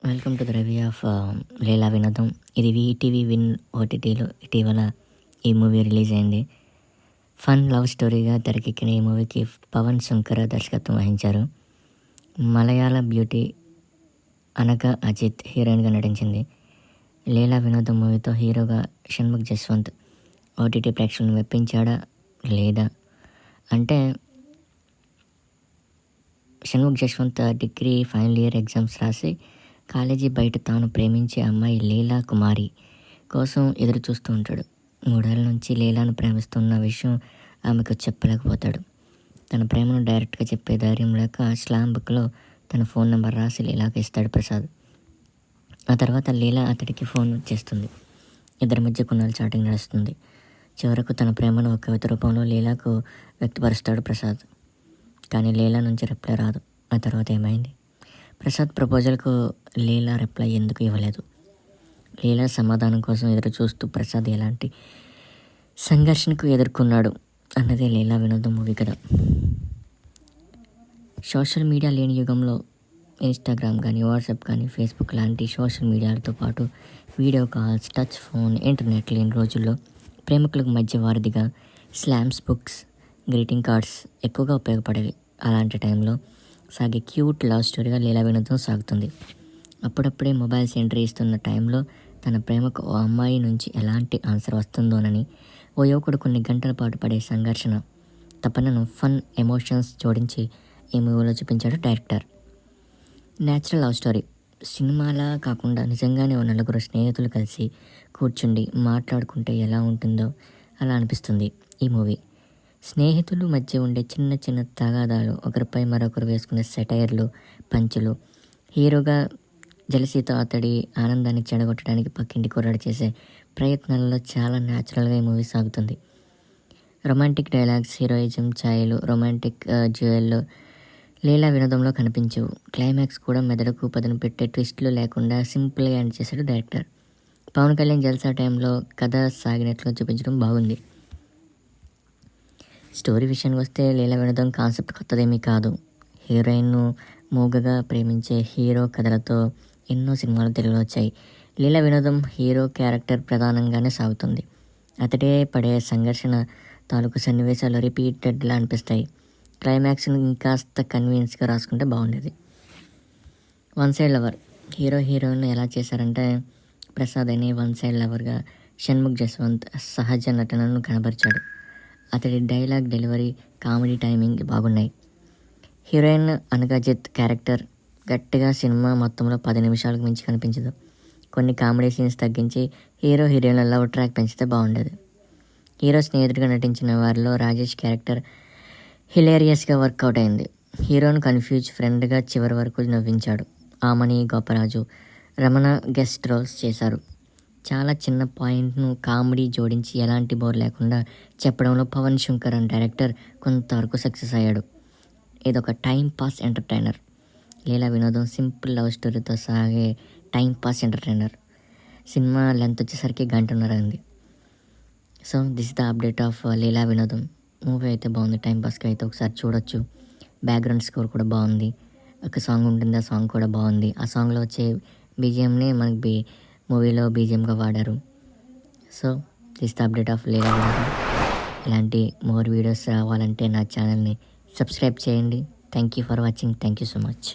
Welcome to the review of Leela Vinodam. ఇది ETV Win ఓటీటీలో ఇటీవల ఈ మూవీ రిలీజ్ అయింది. ఫన్ లవ్ స్టోరీగా తెరకెక్కిన ఈ మూవీకి పవన్ శంకర్ దర్శకత్వం వహించారు. మలయాళ బ్యూటీ అనఘ అజిత్ హీరోయిన్గా నటించింది. లీలా వినోదం మూవీతో హీరోగా షణ్ముఖ్ జస్వంత్ ఓటీటీ ప్రేక్షకులను మెప్పించాడా లేదా అంటే, Shanmukh Jaswanth degree final year exams రాసి కాలేజీ బయట తాను ప్రేమించే అమ్మాయి లీలా కుమారి కోసం ఎదురు చూస్తూ ఉంటాడు. 3 ఏళ్ల నుంచి లీలాను ప్రేమిస్తున్న విషయం ఆమెకు చెప్పలేకపోతాడు. తన ప్రేమను డైరెక్ట్గా చెప్పే ధైర్యం లేక స్లామ్ బుక్లో తన ఫోన్ నెంబర్ రాసి లీలాకి ఇస్తాడు ప్రసాద్. ఆ తర్వాత లీలా అతడికి ఫోన్ చేస్తుంది. ఇద్దరి మధ్య కొన్నాళ్ళు చాటింగ్ నడుస్తుంది. చివరకు తన ప్రేమను ఒక కవిత రూపంలో లీలాకు వ్యక్తపరుస్తాడు ప్రసాద్. కానీ లీలా నుంచి రిప్లై రాదు. ఆ తర్వాత ఏమైంది? ప్రసాద్ ప్రపోజల్కు లీలా రిప్లై ఎందుకు ఇవ్వలేదు? లీలా సమాధానం కోసం ఎదురు చూస్తూ ప్రసాద్ ఎలాంటి సంఘర్షణకు ఎదుర్కొన్నాడు అన్నదే లీలా వినోదం మూవీ కథ. సోషల్ మీడియా లేని యుగంలో ఇన్స్టాగ్రామ్ కానీ, వాట్సాప్ కానీ, ఫేస్బుక్ లాంటి సోషల్ మీడియాలతో పాటు video calls, touch phone, internet లేని రోజుల్లో ప్రేమికులకు మధ్య వారధిగా స్లామ్స్ బుక్స్, గ్రీటింగ్ కార్డ్స్ ఎక్కువగా ఉపయోగపడేవి. అలాంటి టైంలో సాగే క్యూట్ లవ్ స్టోరీగా లీలా వినోదం సాగుతుంది. అప్పుడప్పుడే మొబైల్స్ ఎంట్రీ ఇస్తున్న టైంలో తన ప్రేమకు ఓ అమ్మాయి నుంచి ఎలాంటి ఆన్సర్ వస్తుందోనని ఓ యువకుడు కొన్ని గంటల పాటు పడే సంఘర్షణ, తపనను ఫన్ ఎమోషన్స్ జోడించి ఈ మూవీలో చూపించాడు డైరెక్టర్. Natural love story. సినిమాలా కాకుండా నిజంగానే ఓ నలుగురు స్నేహితులు కలిసి కూర్చుండి మాట్లాడుకుంటే ఎలా ఉంటుందో అలా అనిపిస్తుంది ఈ మూవీ. స్నేహితులు మధ్య ఉండే చిన్న చిన్న తగాదాలు, ఒకరిపై మరొకరు వేసుకునే సెటైర్లు, పంచులు, హీరోగా జలసీతో అతడి ఆనందాన్ని చెడగొట్టడానికి పక్కింటి కుర్రాడు చేసే ప్రయత్నాలలో చాలా న్యాచురల్గా ఈ మూవీ సాగుతుంది. రొమాంటిక్ డైలాగ్స్, హీరోయిజం ఛాయలు, రొమాంటిక్ జ్యువెల్లో లీలా వినోదంలో కనిపించవు. క్లైమాక్స్ కూడా మెదడుకు పదును పెట్టే ట్విస్టులు లేకుండా సింపుల్గా ఎండ్ చేశాడు డైరెక్టర్. పవన్ కళ్యాణ్ జల్సా టైంలో కథ సాగినట్లుగా చూపించడం బాగుంది. స్టోరీ విషయానికి వస్తే లీలా వినోదం కాన్సెప్ట్ కొత్తదేమీ కాదు. హీరోయిన్ను మూగగా ప్రేమించే హీరో కథలతో ఎన్నో సినిమాలు తెలుగులో వచ్చాయి. లీలా వినోదం హీరో క్యారెక్టర్ ప్రధానంగానే సాగుతుంది. అతడే పడే సంఘర్షణ తాలూకు సన్నివేశాలు రిపీటెడ్లా అనిపిస్తాయి. క్లైమాక్స్ను ఇంకాస్త కన్వీనియన్స్గా రాసుకుంటే బాగుండేది. One side lover. హీరోయిన్ ఎలా చేశారంటే, ప్రసాద్ అనే వన్ సైడ్ లవర్గా షణ్ముఖ్ జస్వంత్ సహజ నటనను కనబరిచాడు. అతడి డైలాగ్ డెలివరీ, కామెడీ టైమింగ్ బాగున్నాయి. హీరోయిన్ అనఘ అజిత్ క్యారెక్టర్ గట్టిగా సినిమా మొత్తంలో 10 నిమిషాలకు మించి కనిపించదు. కొన్ని కామెడీ సీన్స్ తగ్గించి హీరోయిన్ల లవ్ ట్రాక్ పెంచితే బాగుండేది. హీరో స్నేహితుడిగా నటించిన వారిలో రాజేష్ క్యారెక్టర్ హిలేరియస్గా వర్కౌట్ అయింది. హీరోను కన్ఫ్యూజ్ ఫ్రెండ్గా చివరి వరకు నవ్వించాడు. ఆమని, గోపరాజు, రమణ గెస్ట్ రోల్స్ చేశారు. చాలా చిన్న పాయింట్ను కామెడీ జోడించి ఎలాంటి బోర్ లేకుండా చెప్పడంలో పవన్ శంకర్ అనే డైరెక్టర్ కొంతవరకు సక్సెస్ అయ్యాడు. ఇదొక టైం పాస్ ఎంటర్టైనర్. లీలా వినోదం సింపుల్ లవ్ స్టోరీతో సాగే time pass entertainer. Cinema length వచ్చేసరికి 1.5 గంటలు ఉంది. So this the update of Leela Vinodam. Movie అయితే బాగుంది. టైం పాస్కి అయితే ఒకసారి చూడొచ్చు. బ్యాక్గ్రౌండ్ స్కోర్ కూడా బాగుంది. ఒక సాంగ్ ఉంటుంది, ఆ సాంగ్ కూడా బాగుంది. ఆ సాంగ్లో వచ్చే బీజిఎంని మనకి మూవీలో బీజిఎంగా వాడారు. So this the update of Leela Vinodam. ఇలాంటి మోర్ వీడియోస్ రావాలంటే నా ఛానల్ని సబ్స్క్రైబ్ చేయండి. Thank you for watching. Thank you so much.